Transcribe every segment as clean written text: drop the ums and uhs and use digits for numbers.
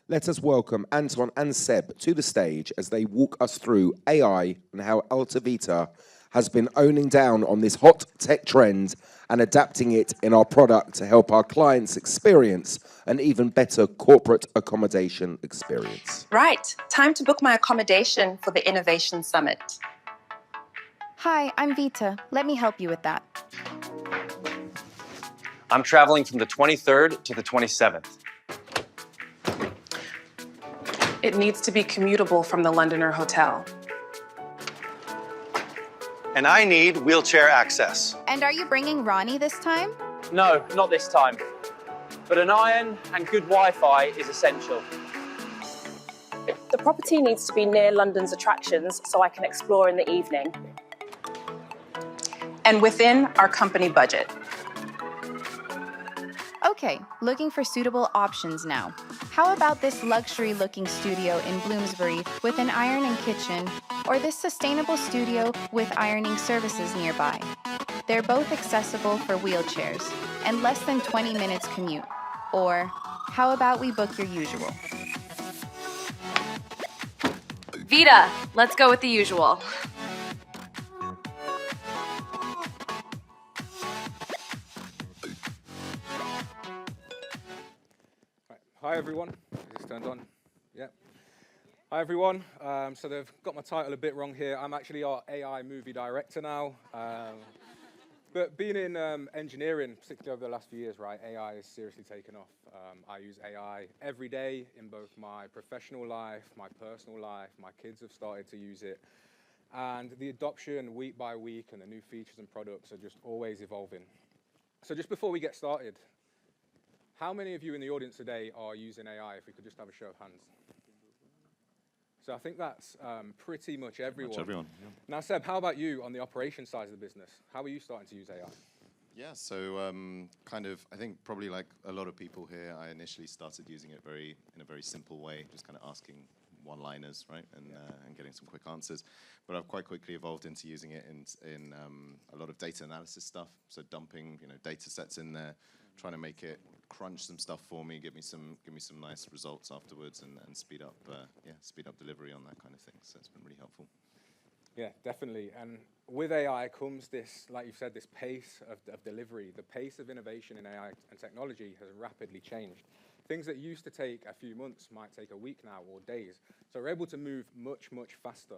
Let us welcome Anton and Seb to the stage as they walk us through AI and how AltoVita has been owning down on this hot tech trend and adapting it in our product to help our clients experience an even better corporate accommodation experience. Right, time to book my accommodation for the Innovation Summit. Hi, I'm Vita. Let me help you with that. I'm traveling from the 23rd to the 27th. It needs to be commutable from the Londoner Hotel. And I need wheelchair access. And are you bringing Ronnie this time? No, not this time. But an iron and good Wi-Fi is essential. The property needs to be near London's attractions so I can explore in the evening. And within our company budget. Okay, looking for suitable options now. How about this luxury-looking studio in Bloomsbury with an ironing kitchen, or this sustainable studio with ironing services nearby? They're both accessible for wheelchairs and less than 20 minutes commute. Or how about we book your usual? Vita, let's go with the usual. Hi everyone, is this turned on? Yeah. Hi everyone, so they've got my title a bit wrong here. I'm actually our AI movie director now. But being in engineering, particularly over the last few years, right, AI has seriously taken off. I use AI every day in both my professional life, my personal life. My kids have started to use it. And the adoption week by week and the new features and products are just always evolving. So just before we get started, how many of you in the audience today are using AI? If we could just have a show of hands. So I think that's pretty much everyone. Yeah. Now, Seb, how about you on the operation side of the business? How are you starting to use AI? Yeah, so I think probably like a lot of people here, I initially started using it in a very simple way, just kind of asking one-liners, right, and getting some quick answers. But I've quite quickly evolved into using it in a lot of data analysis stuff, so dumping data sets in there, trying to make it crunch some stuff for me, give me some nice results afterwards, and speed up delivery on that kind of thing. So it's been really helpful. Yeah, definitely. And with AI comes this, like you've said, this pace of delivery. The pace of innovation in AI and technology has rapidly changed. Things that used to take a few months might take a week now or days. So we're able to move much, much faster.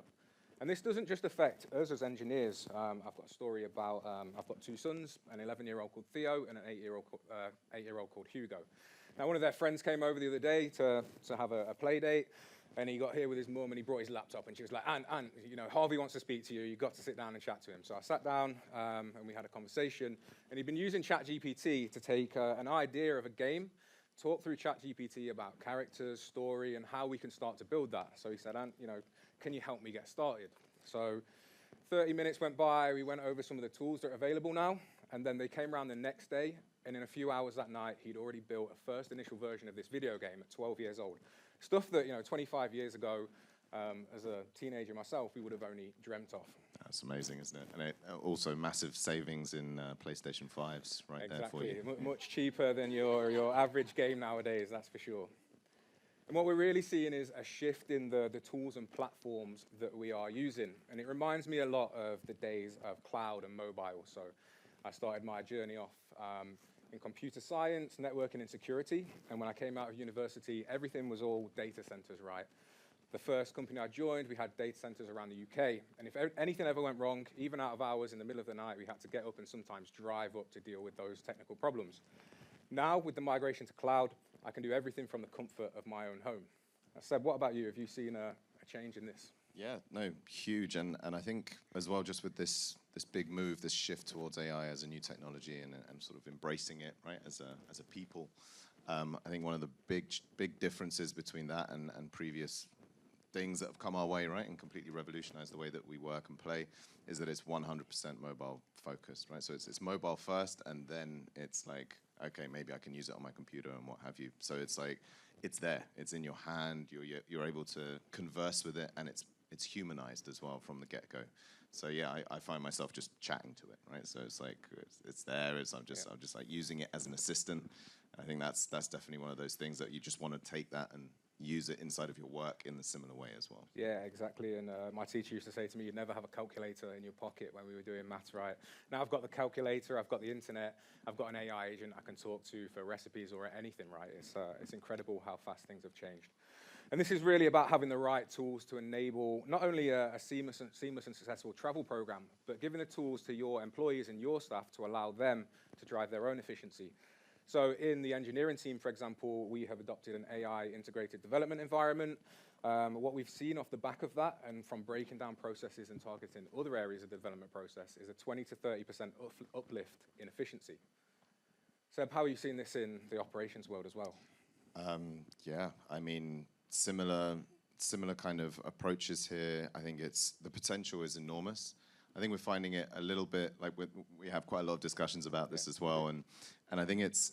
And this doesn't just affect us as engineers. I've got a story about, I've got two sons, an 11-year-old called Theo and an 8-year-old called Hugo. Now, one of their friends came over the other day to have a play date, and he got here with his mum, and he brought his laptop, and she was like, Ant, Harvey wants to speak to you. You've got to sit down and chat to him. So I sat down, and we had a conversation, and he'd been using ChatGPT to take an idea of a game, talk through ChatGPT about characters, story, and how we can start to build that. So he said, Ant, can you help me get started? So 30 minutes went by, we went over some of the tools that are available now, and then they came around the next day, and in a few hours that night, he'd already built a first initial version of this video game at 12 years old. Stuff that, 25 years ago, as a teenager myself, we would have only dreamt of. That's amazing, isn't it? And also massive savings in PlayStation 5s right there for you. Much cheaper than your average game nowadays, that's for sure. And what we're really seeing is a shift in the tools and platforms that we are using. And it reminds me a lot of the days of cloud and mobile. So I started my journey off in computer science, networking and security. And when I came out of university, everything was all data centers, right? The first company I joined, we had data centers around the UK. And if anything ever went wrong, even out of hours in the middle of the night, we had to get up and sometimes drive up to deal with those technical problems. Now, with the migration to cloud, I can do everything from the comfort of my own home. Seb, what about you? Have you seen a change in this? Yeah, no, huge. And I think as well, just with this big move, this shift towards AI as a new technology and sort of embracing it, right, as a people, I think one of the big differences between that and previous things that have come our way, right, and completely revolutionized the way that we work and play, is that it's 100% mobile focused, right? So it's mobile first, and then it's like, okay, maybe I can use it on my computer and what have you. So it's like, it's there, it's in your hand, you're able to converse with it, and it's humanized as well from the get-go. So yeah, I find myself just chatting to it, right? So it's like, it's there, I'm just like using it as an assistant. And I think that's definitely one of those things that you just want to take that and use it inside of your work in a similar way as well. Yeah, exactly. And my teacher used to say to me, you'd never have a calculator in your pocket when we were doing maths, right? Now I've got the calculator, I've got the internet, I've got an AI agent I can talk to for recipes or anything, right? It's incredible how fast things have changed. And this is really about having the right tools to enable not only a seamless and successful travel program, but giving the tools to your employees and your staff to allow them to drive their own efficiency. So in the engineering team, for example, we have adopted an AI integrated development environment. What we've seen off the back of that and from breaking down processes and targeting other areas of the development process is a 20 to 30% uplift in efficiency. Seb, how are you seeing this in the operations world as well? Yeah, I mean, similar kind of approaches here. I think the potential is enormous. I think we're finding it a little bit like we have quite a lot of discussions about this as well, and I think it's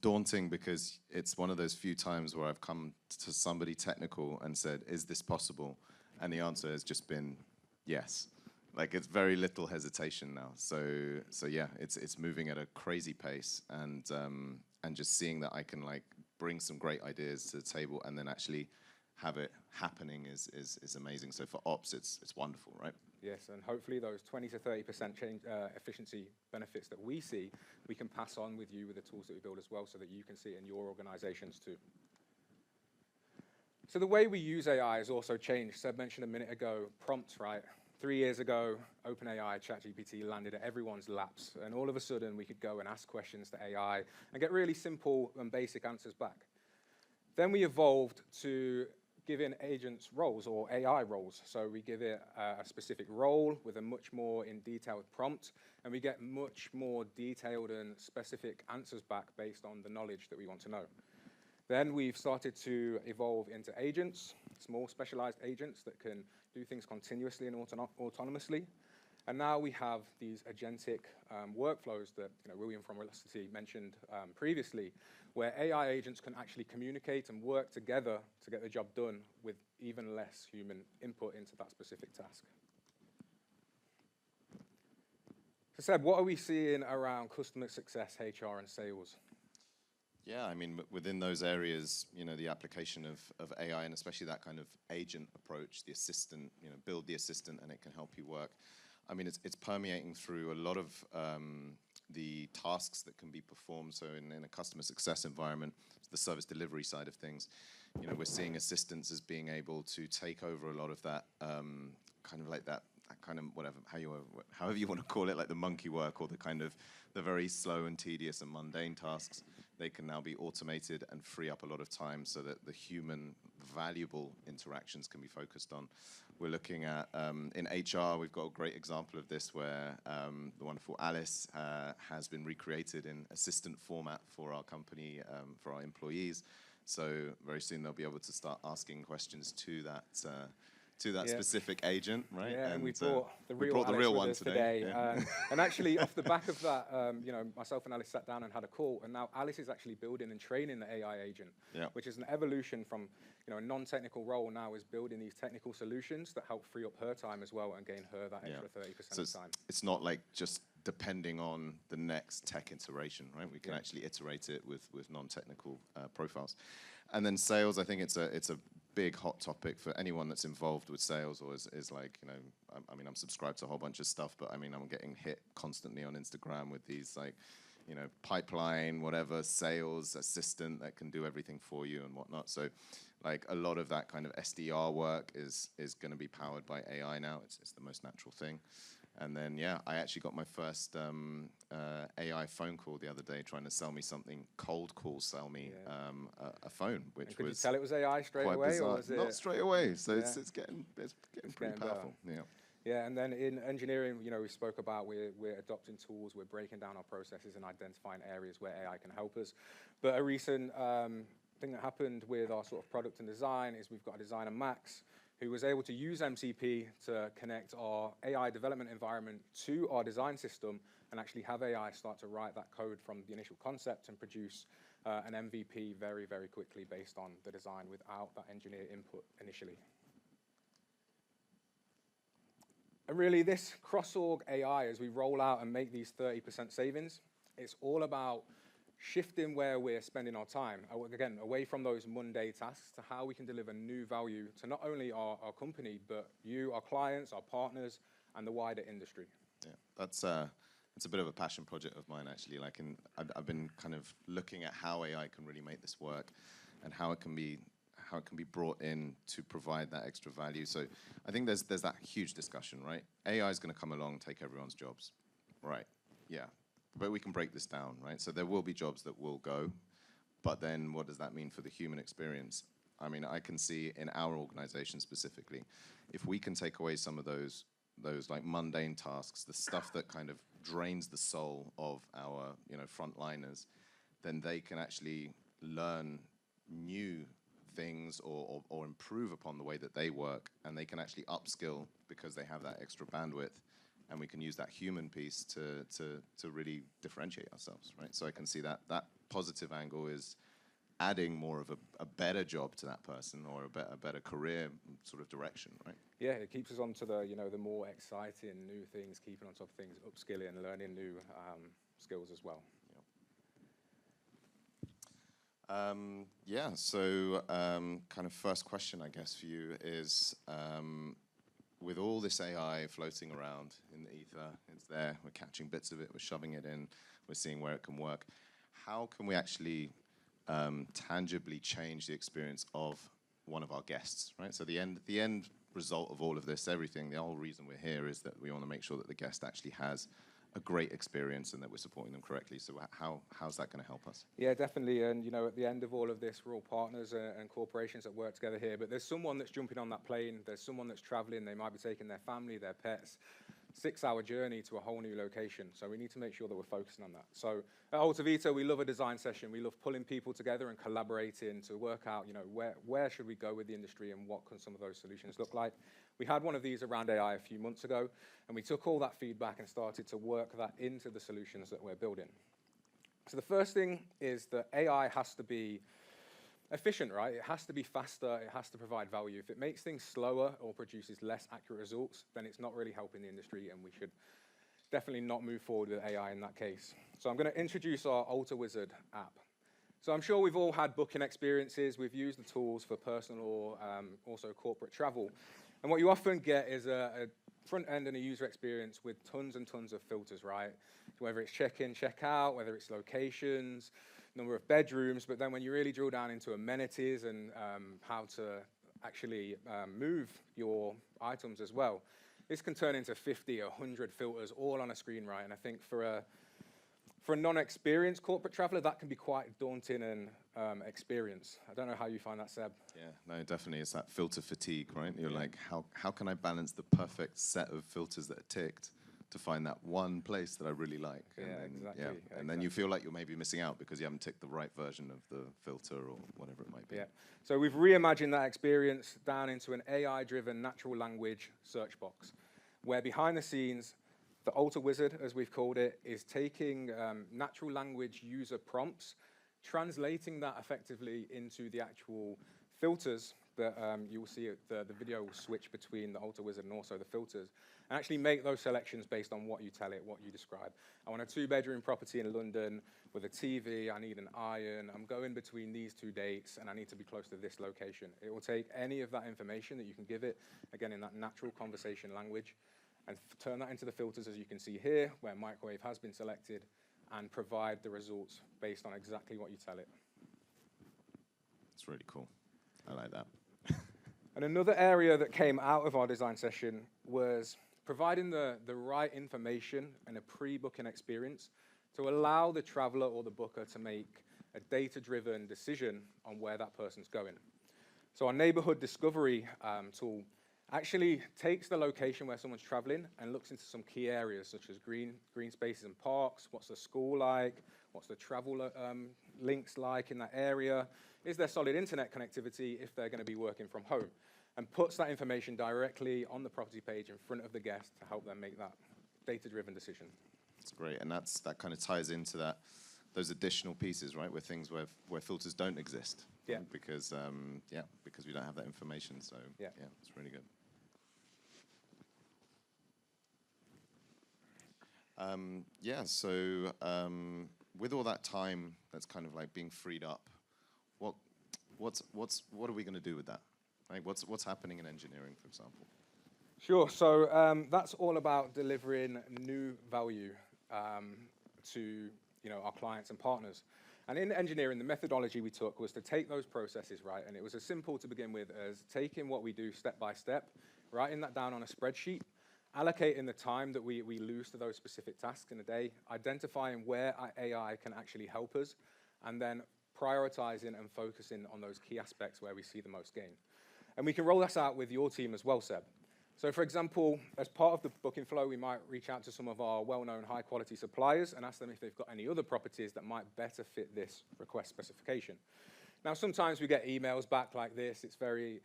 daunting because it's one of those few times where I've come to somebody technical and said, "Is this possible?" And the answer has just been yes. Like it's very little hesitation now. So yeah, it's moving at a crazy pace, and just seeing that I can like bring some great ideas to the table and then actually have it happening is amazing. So for ops, it's wonderful, right? Yes, and hopefully those 20 to 30% change efficiency benefits that we see, we can pass on with you with the tools that we build as well so that you can see it in your organizations too. So the way we use AI has also changed. Seb mentioned a minute ago, prompts, right? 3 years ago, OpenAI, ChatGPT landed at everyone's laps, and all of a sudden we could go and ask questions to AI and get really simple and basic answers back. Then we evolved to give in agents roles or AI roles. So we give it a specific role with a much more in detailed prompt, and we get much more detailed and specific answers back based on the knowledge that we want to know. Then we've started to evolve into agents, small specialized agents that can do things continuously and autonomously. And now we have these agentic workflows that William from Velocity mentioned previously, where AI agents can actually communicate and work together to get the job done with even less human input into that specific task. So Seb, what are we seeing around customer success, HR, and sales? Yeah, I mean, within those areas, the application of AI and especially that kind of agent approach, the assistant, build the assistant and it can help you work. I mean, it's permeating through a lot of the tasks that can be performed. So in a customer success environment, the service delivery side of things, we're seeing assistants as being able to take over a lot of that kind of like that kind of however you want to call it, like the monkey work or the very slow and tedious and mundane tasks. They can now be automated and free up a lot of time so that the human valuable interactions can be focused on. We're looking at, in HR, we've got a great example of this where the wonderful Alice has been recreated in assistant format for our company, for our employees. So very soon they'll be able to start asking questions to that specific agent, right? Yeah, and we brought the real one today. Yeah. And actually, off the back of that, myself and Alice sat down and had a call, and now Alice is actually building and training the AI agent, which is an evolution from a non-technical role now is building these technical solutions that help free up her time as well and gain her that extra 30% of time. It's not like just depending on the next tech iteration, right? We can actually iterate it with non-technical profiles. And then sales, I think it's a big hot topic for anyone that's involved with sales or is like, I mean, I'm subscribed to a whole bunch of stuff, but I mean, I'm getting hit constantly on Instagram with these like, pipeline, whatever, sales assistant that can do everything for you and whatnot. So like a lot of that kind of SDR work is going to be powered by AI now. It's the most natural thing. And then, yeah, I actually got my first AI phone call the other day trying to sell me something, cold call sell me a phone, which could was you tell it was AI straight quite away? bizarre. Or was it Not straight away, so it's getting pretty powerful. Better. Yeah, and then in engineering, we spoke about we're adopting tools, we're breaking down our processes and identifying areas where AI can help us. But a recent thing that happened with our sort of product and design is we've got a designer, Max, who was able to use MCP to connect our AI development environment to our design system and actually have AI start to write that code from the initial concept and produce an MVP very, very quickly based on the design without that engineer input initially. And really this cross-org AI, as we roll out and make these 30% savings, it's all about shifting where we're spending our time, again, away from those mundane tasks to how we can deliver new value to not only our company, but you, our clients, our partners, and the wider industry. Yeah, that's a bit of a passion project of mine, actually. I've been kind of looking at how AI can really make this work, and how it can be brought in to provide that extra value. So I think there's that huge discussion, right? AI is going to come along, take everyone's jobs, right? Yeah, but we can break this down, right? So there will be jobs that will go, but then what does that mean for the human experience? I mean, I can see in our organization specifically, if we can take away some of those like mundane tasks, the stuff that kind of drains the soul of our frontliners, then they can actually learn new things or improve upon the way that they work, and they can actually upskill because they have that extra bandwidth, and we can use that human piece to really differentiate ourselves, right? So I can see that positive angle is adding more of a better job to that person, or a better career sort of direction, right? Yeah, it keeps us on to the more exciting new things, keeping on top of things, upskilling and learning new skills as well. Yeah, so kind of first question, I guess, for you is, with all this AI floating around in the ether, it's there, we're catching bits of it, we're shoving it in, we're seeing where it can work. How can we actually tangibly change the experience of one of our guests, right? So the end result of all of this, everything, the whole reason we're here is that we want to make sure that the guest actually has a great experience and that we're supporting them correctly. So how's that going to help us? Yeah, definitely. And at the end of all of this, we're all partners and corporations that work together here. But there's someone that's jumping on that plane. There's someone that's traveling. They might be taking their family, their pets, 6-hour journey to a whole new location. So we need to make sure that we're focusing on that. So at AltoVita, we love a design session. We love pulling people together and collaborating to work out, where should we go with the industry and what can some of those solutions look like. We had one of these around AI a few months ago, and we took all that feedback and started to work that into the solutions that we're building. So the first thing is that AI has to be efficient, right? It has to be faster, it has to provide value. If it makes things slower or produces less accurate results, then it's not really helping the industry, and we should definitely not move forward with AI in that case. So I'm going to introduce our AltoWizard app. So I'm sure we've all had booking experiences. We've used the tools for personal or also corporate travel. And what you often get is a front end and a user experience with tons and tons of filters, right? Whether it's check-in, check-out, whether it's locations, number of bedrooms, but then when you really drill down into amenities and how to actually move your items as well, this can turn into 50 or 100 filters all on a screen, right? And I think for a non-experienced corporate traveler, that can be quite daunting and experience. I don't know how you find that, Seb. Yeah, no, definitely. It's that filter fatigue, right? You're like, how can I balance the perfect set of filters that are ticked to find that one place that I really like? And exactly. Yeah. And then you feel like you're maybe missing out because you haven't ticked the right version of the filter or whatever it might be. Yeah. So we've reimagined that experience down into an AI-driven natural language search box, where behind the scenes, the AltoWizard, as we've called it, is taking natural language user prompts, translating that effectively into the actual filters that you will see. The video will switch between the AltoWizard and also the filters, and actually make those selections based on what you tell it, what you describe. I want a 2-bedroom property in London with a TV. I need an iron. I'm going between these 2 dates, and I need to be close to this location. It will take any of that information that you can give it, again, in that natural conversation language, and turn that into the filters, as you can see here, where microwave has been selected, and provide the results based on exactly what you tell it. It's really cool. I like that. And another area that came out of our design session was providing the right information and a pre-booking experience to allow the traveler or the booker to make a data-driven decision on where that person's going. So our neighborhood discovery tool actually takes the location where someone's traveling and looks into some key areas such as green spaces and parks. What's the school like? What's the travel links like in that area? Is there solid internet connectivity if they're going to be working from home? And puts that information directly on the property page in front of the guest to help them make that data-driven decision. That's great, and that kind of ties into those additional pieces, right? Where filters don't exist. Yeah. Right? Because we don't have that information. So yeah, it's really good. with all that time that's kind of like being freed up, what are we going to do with that? Right? What's happening in engineering, for example? Sure. So that's all about delivering new value to our clients and partners. And in engineering, the methodology we took was to take those processes, right? And it was as simple to begin with as taking what we do step by step, writing that down on a spreadsheet, allocating the time that we lose to those specific tasks in a day, identifying where AI can actually help us, and then prioritizing and focusing on those key aspects where we see the most gain. And we can roll this out with your team as well, Seb. So for example, as part of the booking flow, we might reach out to some of our well-known high-quality suppliers and ask them if they've got any other properties that might better fit this request specification. Now, sometimes we get emails back like this. It's very,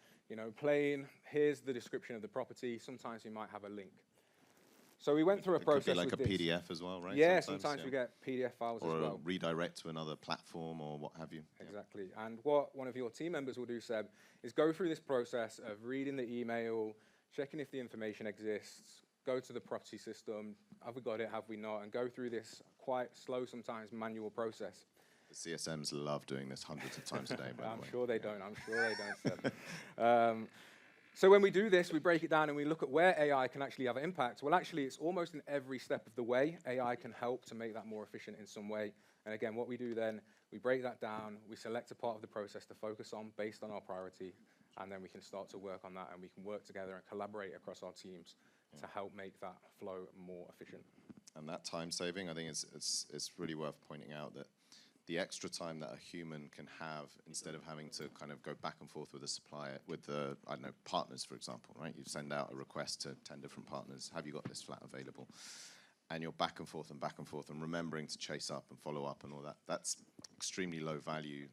plain. Here's the description of the property. Sometimes we might have a link. So we went through a process Could be like a with this. PDF as well, right? Yeah, sometimes we get PDF files as well. Or a redirect to another platform or what have you. Exactly. And what one of your team members will do, Seb, is go through this process of reading the email, checking if the information exists, go to the property system, have we got it, have we not, and go through this quite slow, sometimes manual process. The CSMs love doing this hundreds of times a day, by the way. I'm sure they don't, Seb. So when we do this, we break it down and we look at where AI can actually have an impact. Well, actually, it's almost in every step of the way. AI can help to make that more efficient in some way. And again, what we do then, we break that down, we select a part of the process to focus on based on our priority, and then we can start to work on that, and we can work together and collaborate across our teams to help make that flow more efficient. And that time saving, I think it's really worth pointing out that the extra time that a human can have instead of having to kind of go back and forth with a supplier, with the, partners, for example, right? You send out a request to 10 different partners, have you got this flat available? And you're back and forth and remembering to chase up and follow up and all that. That's extremely low value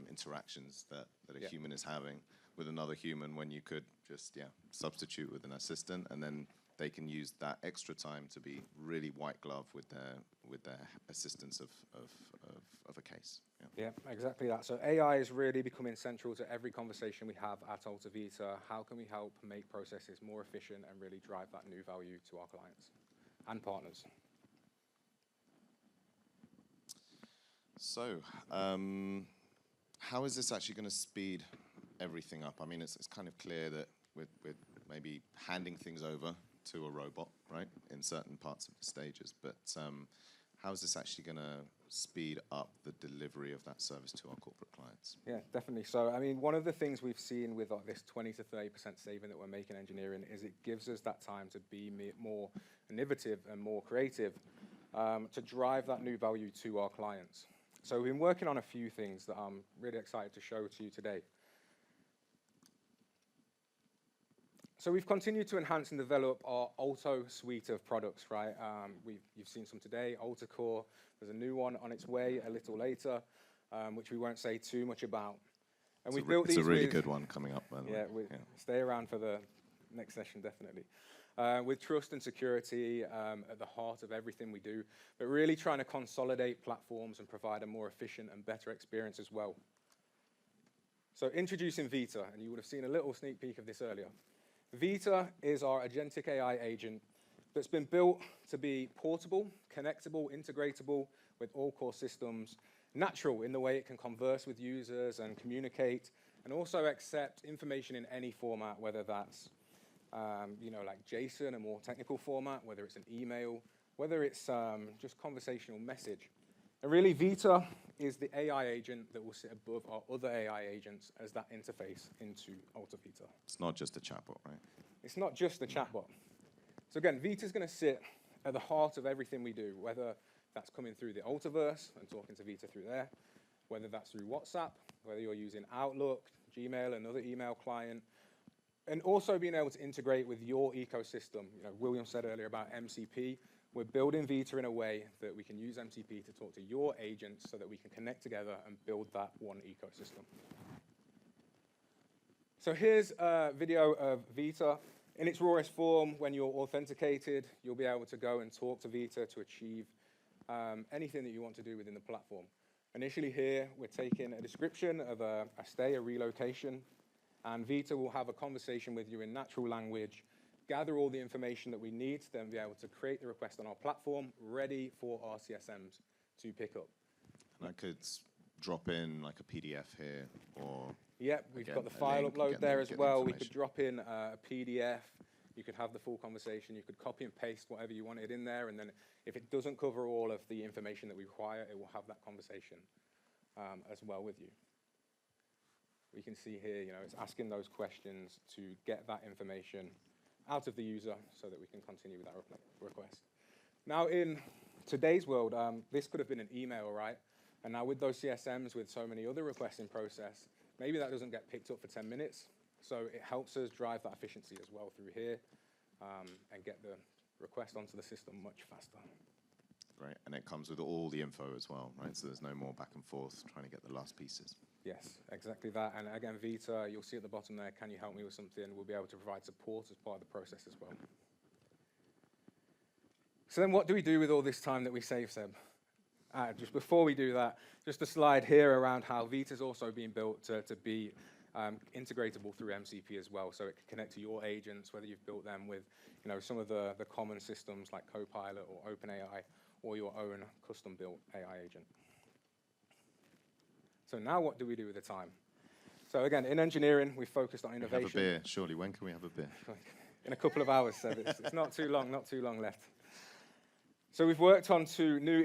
interactions that a human is having with another human when you could just, substitute with an assistant, and then they can use that extra time to be really white glove with their assistance of a case. Yeah, exactly that. So AI is really becoming central to every conversation we have at AltoVita. How can we help make processes more efficient and really drive that new value to our clients and partners? So, how is this actually going to speed everything up? I mean, it's kind of clear that we're maybe handing things over to a robot, right, in certain parts of the stages, but how is this actually going to speed up the delivery of that service to our corporate clients? Yeah, definitely. So, I mean, one of the things we've seen with this 20 to 30% saving that we're making in engineering is it gives us that time to be more innovative and more creative to drive that new value to our clients. So we've been working on a few things that I'm really excited to show to you today. So we've continued to enhance and develop our Alto suite of products, right? You've seen some today, Alto Core. There's a new one on its way a little later, which we won't say too much about. And we've built these. It's a really good one coming up, by the way. Stay around for the next session, definitely. With trust and security at the heart of everything we do, but really trying to consolidate platforms and provide a more efficient and better experience as well. So introducing Vita, and you would have seen a little sneak peek of this earlier. Vita is our agentic AI agent that's been built to be portable, connectable, integratable with all core systems, natural in the way it can converse with users and communicate, and also accept information in any format, whether that's like JSON, a more technical format, whether it's an email, whether it's just conversational message. And really, Vita is the AI agent that will sit above our other AI agents as that interface into AltoVita. It's not just a chatbot, right? It's not just a chatbot. So again, Vita's going to sit at the heart of everything we do, whether that's coming through the Altoverse and talking to Vita through there, whether that's through WhatsApp, whether you're using Outlook, Gmail, another email client, and also being able to integrate with your ecosystem. William said earlier about MCP. We're building Vita in a way that we can use MCP to talk to your agents so that we can connect together and build that one ecosystem. So here's a video of Vita. In its rawest form, when you're authenticated, you'll be able to go and talk to Vita to achieve anything that you want to do within the platform. Initially here, we're taking a description of a stay, a relocation, and Vita will have a conversation with you in natural language, gather all the information that we need to then be able to create the request on our platform, ready for our CSMs to pick up. And I could drop in like a PDF here, or Yep, we've again, got the a file link, upload get there the- as get the well. We could information. drop in a PDF. You could have the full conversation. You could copy and paste whatever you wanted in there, and then if it doesn't cover all of the information that we require, it will have that conversation as well with you. We can see here, it's asking those questions to get that information out of the user so that we can continue with that request. Now, in today's world, this could have been an email, right? And now with those CSMs, with so many other requests in process, maybe that doesn't get picked up for 10 minutes. So it helps us drive that efficiency as well through here and get the request onto the system much faster. Right, and it comes with all the info as well, right? So there's no more back and forth trying to get the last pieces. Yes, exactly that. And again, Vita, you'll see at the bottom there, can you help me with something? We'll be able to provide support as part of the process as well. So then what do we do with all this time that we save, Seb? Just before we do that, just a slide here around how Vita's also being built to be integratable through MCP as well, so it can connect to your agents, whether you've built them with some of the common systems like Copilot or OpenAI, or your own custom-built AI agent. So now what do we do with the time? So again, in engineering, we focused on innovation. Have a beer, surely. When can we have a beer? In a couple of hours, Seb. It's not too long left. So we've worked on two new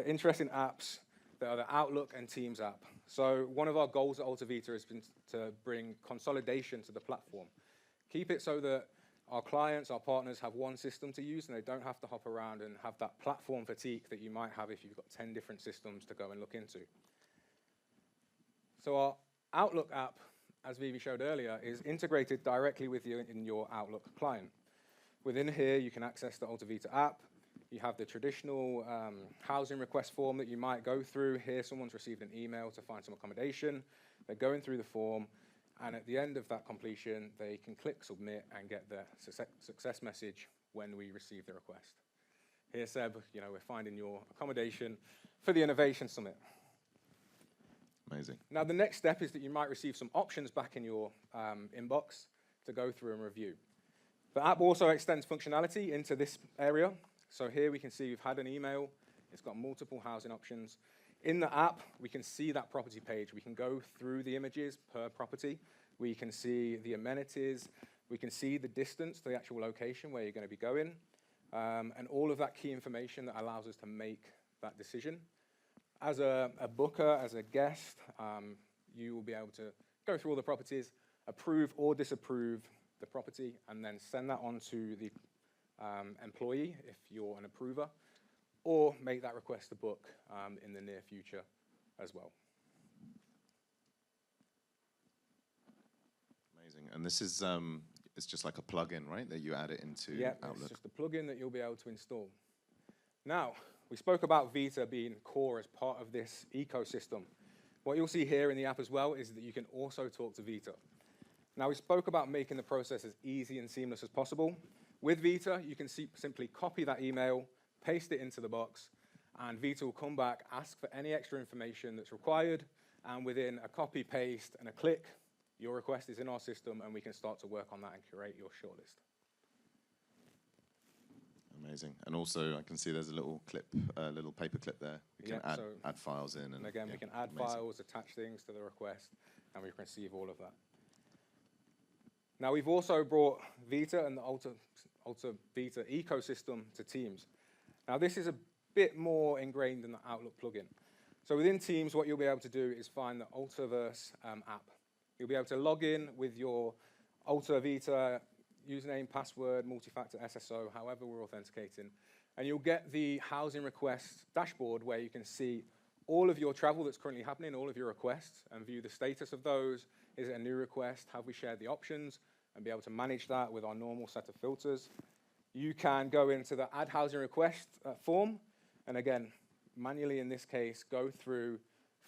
interesting apps that are the Outlook and Teams app. So one of our goals at AltoVita has been to bring consolidation to the platform. Keep it so that our clients, our partners have one system to use and they don't have to hop around and have that platform fatigue that you might have if you've got 10 different systems to go and look into. So our Outlook app, as Vivi showed earlier, is integrated directly with you in your Outlook client. Within here, you can access the AltoVita app. You have the traditional housing request form that you might go through. Here, someone's received an email to find some accommodation. They're going through the form, and at the end of that completion, they can click submit and get the success message when we receive the request. Here, Seb, we're finding your accommodation for the Innovation Summit. Amazing. Now, the next step is that you might receive some options back in your inbox to go through and review. The app also extends functionality into this area. So here we can see we've had an email. It's got multiple housing options. In the app, we can see that property page. We can go through the images per property. We can see the amenities. We can see the distance to the actual location where you're going to be going, and all of that key information that allows us to make that decision. As a booker, as a guest, you will be able to go through all the properties, approve or disapprove the property, and then send that on to the employee if you're an approver, or make that request to book in the near future as well. Amazing. And this is it's just like a plugin, right? That you add it into Outlook. It's just a plugin that you'll be able to install. Now, we spoke about Vita being core as part of this ecosystem. What you'll see here in the app as well is that you can also talk to Vita. Now, we spoke about making the process as easy and seamless as possible. With Vita, you can simply copy that email, paste it into the box, and Vita will come back, ask for any extra information that's required, and within a copy, paste, and a click, your request is in our system, and we can start to work on that and curate your shortlist. Amazing. And also, I can see there's a little clip, little paper clip there. We can add files in. And again, we can add files, attach things to the request, and we can receive all of that. Now, we've also brought Vita and the AltoVita ecosystem to Teams. Now, this is a bit more ingrained in the Outlook plugin. So within Teams, what you'll be able to do is find the AltoVerse app. You'll be able to log in with your AltoVita username, password, multi-factor SSO, however we're authenticating, and you'll get the housing request dashboard where you can see all of your travel that's currently happening, all of your requests, and view the status of those. Is it a new request? Have we shared the options? And be able to manage that with our normal set of filters. You can go into the add housing request form, and again, manually in this case, go through,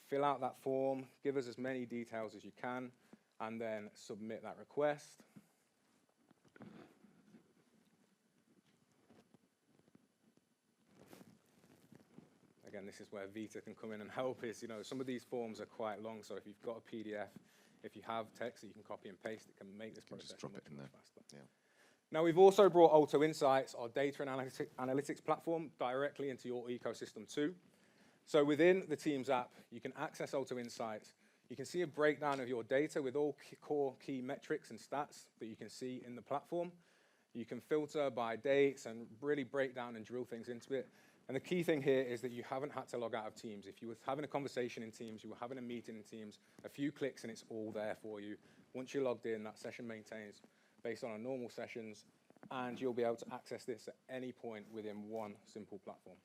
fill out that form, give us as many details as you can, and then submit that request. Again, this is where Vita can come in and help. Some of these forms are quite long, so if you've got a PDF, if you have text that you can copy and paste, it can make this process much faster. Yeah. Now, we've also brought Alto Insights, our data and analytics platform, directly into your ecosystem too. So within the Teams app, you can access Alto Insights. You can see a breakdown of your data with all core key metrics and stats that you can see in the platform. You can filter by dates and really break down and drill things into it. And the key thing here is that you haven't had to log out of Teams. If you were having a conversation in Teams, you were having a meeting in Teams, a few clicks and it's all there for you. Once you're logged in, that session maintains based on our normal sessions, and you'll be able to access this at any point within one simple platform.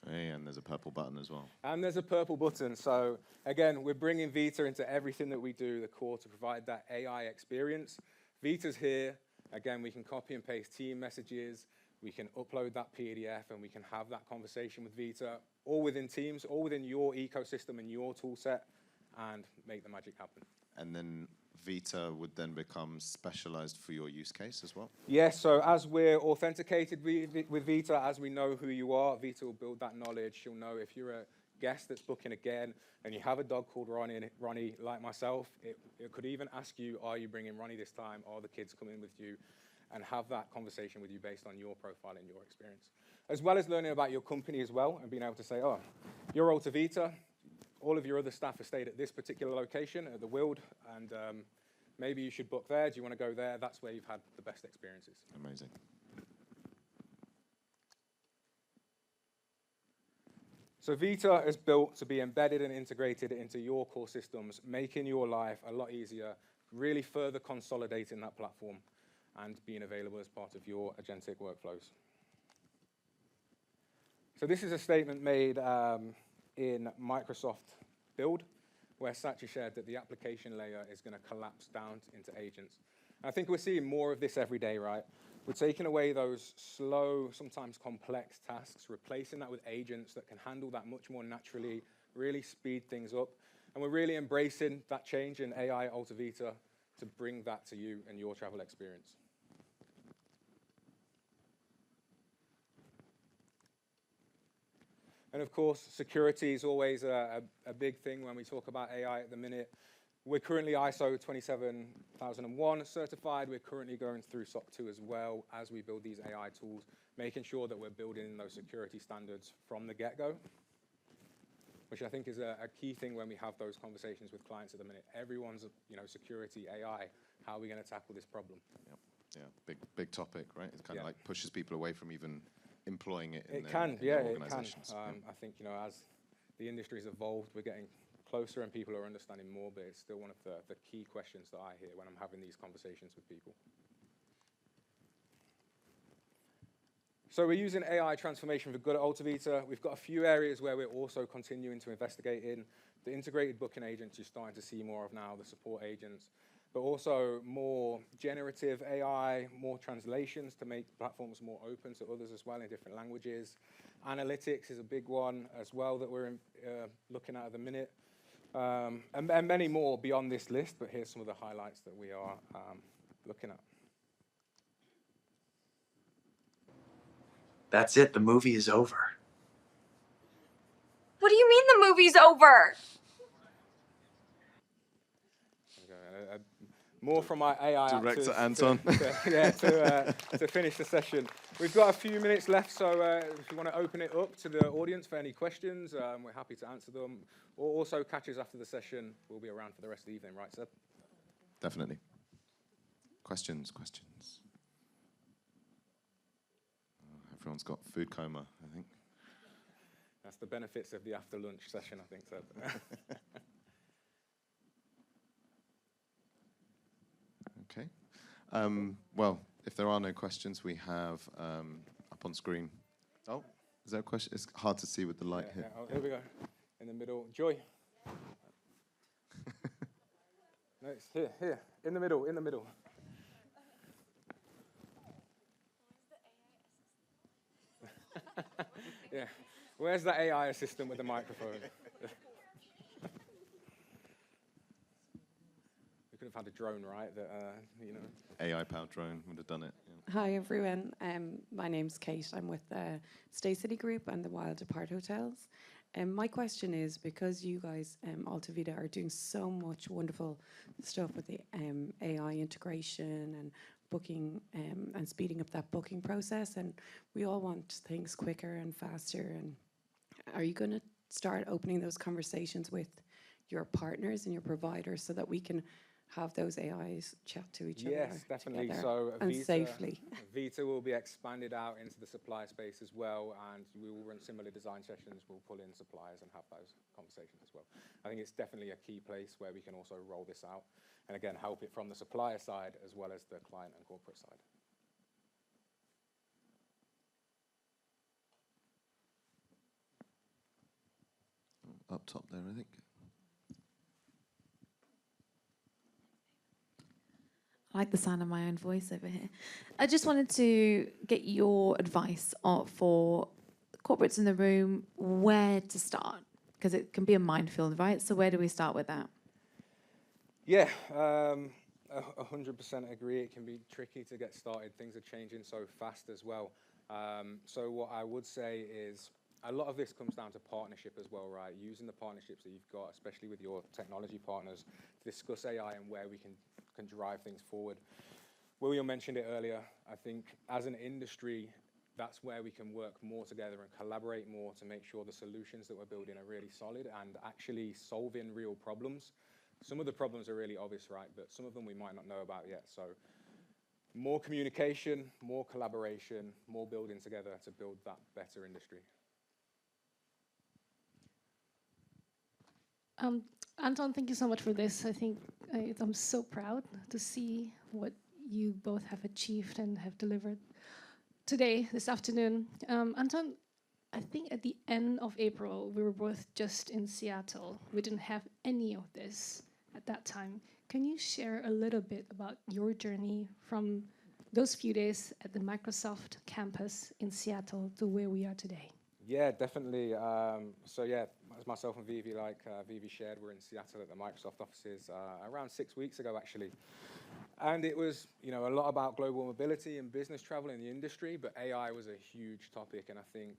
Hey, and there's a purple button as well. And there's a purple button. So again, we're bringing Vita into everything that we do, the core, to provide that AI experience. Vita's here. Again, we can copy and paste team messages. We can upload that PDF and we can have that conversation with Vita, all within Teams, all within your ecosystem and your tool set, and make the magic happen. And then Vita would then become specialized for your use case as well? Yes, so as we're authenticated with Vita, as we know who you are, Vita will build that knowledge. She'll know if you're a guest that's booking again and you have a dog called Ronnie like myself, it could even ask you, are you bringing Ronnie this time? Are the kids coming with you? And have that conversation with you based on your profile and your experience. As well as learning about your company as well and being able to say, oh, you're AltoVita, all of your other staff have stayed at this particular location, at the Wild, and maybe you should book there. Do you want to go there? That's where you've had the best experiences. Amazing. So Vita is built to be embedded and integrated into your core systems, making your life a lot easier, really further consolidating that platform and being available as part of your agentic workflows. So this is a statement made in Microsoft Build, where Satya shared that the application layer is going to collapse down into agents. And I think we're seeing more of this every day, right? We're taking away those slow, sometimes complex tasks, replacing that with agents that can handle that much more naturally, really speed things up. And we're really embracing that change in AI AltoVita to bring that to you and your travel experience. And of course, security is always a big thing when we talk about AI at the minute. We're currently ISO 27001 certified. We're currently going through SOC 2 as well as we build these AI tools, making sure that we're building in those security standards from the get-go, which I think is a key thing when we have those conversations with clients at the minute. Everyone's, security, AI, how are we going to tackle this problem? Yep. Yeah, big topic, right? It kind of like pushes people away from even employing it in their organizations. It can. I think, as the industry's evolved, we're getting closer and people are understanding more, but it's still one of the key questions that I hear when I'm having these conversations with people. So we're using AI transformation for good at AltoVita. We've got a few areas where we're also continuing to investigate in. The integrated booking agents you're starting to see more of now, the support agents, but also more generative AI, more translations to make platforms more open to others as well in different languages. Analytics is a big one as well that we're looking at the minute. And many more beyond this list, but here's some of the highlights that we are looking at. That's it, the movie is over. What do you mean the movie's over? More from my AI Director actors Anton. to finish the session. We've got a few minutes left, so if you want to open it up to the audience for any questions, we're happy to answer them. Or also catch us after the session. We'll be around for the rest of the evening, right, Seb? Definitely. Questions? Everyone's got food coma, I think. That's the benefits of the after lunch session, I think, Seb. Okay. Well, if there are no questions, we have up on screen. Oh, is there a question? It's hard to see with the light here. Oh, here we go. In the middle. Joy. No, it's here. In the middle. Yeah. Where's that AI assistant with the microphone? We could have had a drone, right? That AI-powered drone would have done it. Yeah. Hi, everyone. My name's Kate. I'm with the Stay City Group and the Wild Apart Hotels. My question is, because you guys, AltoVita, are doing so much wonderful stuff with the AI integration and booking and speeding up that booking process, and we all want things quicker and faster, and are you going to start opening those conversations with your partners and your providers so that we can have those AIs chat to each other? Yes, definitely. Together So and safely. Vita will be expanded out into the supply space as well, and we will run similar design sessions. We'll pull in suppliers and have those conversations as well. I think it's definitely a key place where we can also roll this out, and again, help it from the supplier side as well as the client and corporate side. Up top there, I think. I like the sound of my own voice over here. I just wanted to get your advice for corporates in the room, where to start, because it can be a minefield, right? So where do we start with that? Yeah, 100% agree. It can be tricky to get started. Things are changing so fast as well. So what I would say is a lot of this comes down to partnership as well, right? Using the partnerships that you've got, especially with your technology partners, to discuss AI and where we can drive things forward. William mentioned it earlier. I think as an industry, that's where we can work more together and collaborate more to make sure the solutions that we're building are really solid and actually solving real problems. Some of the problems are really obvious, right? But some of them we might not know about yet. So more communication, more collaboration, more building together to build that better industry. Anton, thank you so much for this. I think I'm so proud to see what you both have achieved and have delivered today, this afternoon. Anton, I think at the end of April, we were both just in Seattle. We didn't have any of this at that time. Can you share a little bit about your journey from those few days at the Microsoft campus in Seattle to where we are today? Yeah, definitely. So yeah, as myself and Vivi, like Vivi shared, we're in Seattle at the Microsoft offices around 6 weeks ago, actually. And it was, a lot about global mobility and business travel in the industry, but AI was a huge topic. And I think,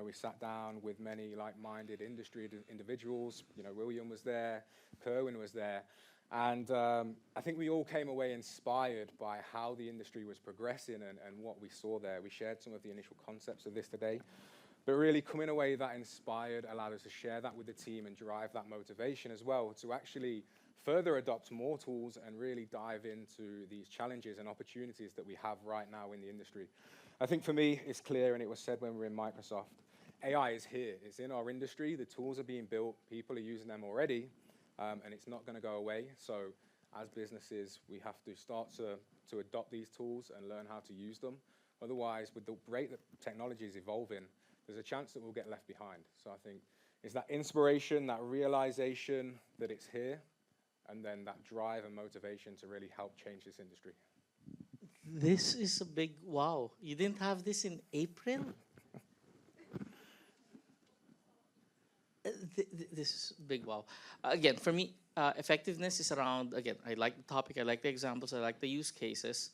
we sat down with many like-minded industry individuals. William was there, Kerwin was there. And I think we all came away inspired by how the industry was progressing and what we saw there. We shared some of the initial concepts of this today. But really coming away that inspired allowed us to share that with the team and drive that motivation as well to actually further adopt more tools and really dive into these challenges and opportunities that we have right now in the industry. I think for me, it's clear, and it was said when we were in Microsoft, AI is here. It's in our industry. The tools are being built. People are using them already, and it's not going to go away. So as businesses, we have to start to adopt these tools and learn how to use them. Otherwise, with the rate that technology is evolving, there's a chance that we'll get left behind. So I think it's that inspiration, that realization that it's here, and then that drive and motivation to really help change this industry. This is a big wow. You didn't have this in April? This is a big wow. Again, for me, effectiveness is around, again, I like the topic, I like the examples, I like the use cases,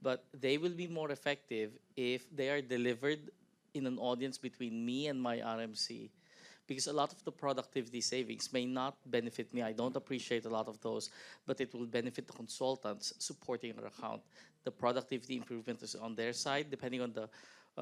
but they will be more effective if they are delivered in an audience between me and my RMC. Because a lot of the productivity savings may not benefit me. I don't appreciate a lot of those, but it will benefit the consultants supporting our account. The productivity improvement is on their side, depending on the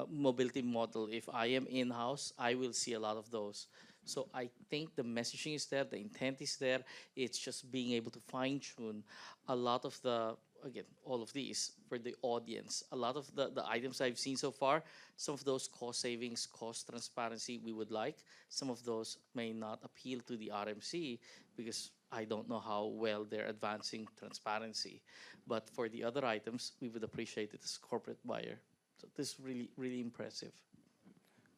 mobility model. If I am in-house, I will see a lot of those. So I think the messaging is there, the intent is there. It's just being able to fine-tune a lot of the, again, all of these for the audience. A lot of the items I've seen so far, some of those cost savings, cost transparency we would like. Some of those may not appeal to the RMC because I don't know how well they're advancing transparency. But for the other items, we would appreciate it as a corporate buyer. So this is really, really impressive.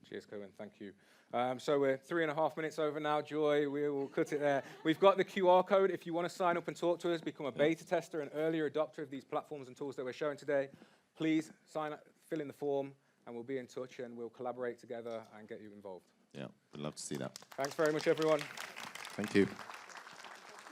Cheers, Kerwin. Thank you. So we're 3.5 minutes over now, Joy. We will cut it there. We've got the QR code. If you want to sign up and talk to us, become a beta tester, an earlier adopter of these platforms and tools that we're showing today, please sign up, fill in the form, and we'll be in touch and we'll collaborate together and get you involved. Yeah, we'd love to see that. Thanks very much, everyone. Thank you.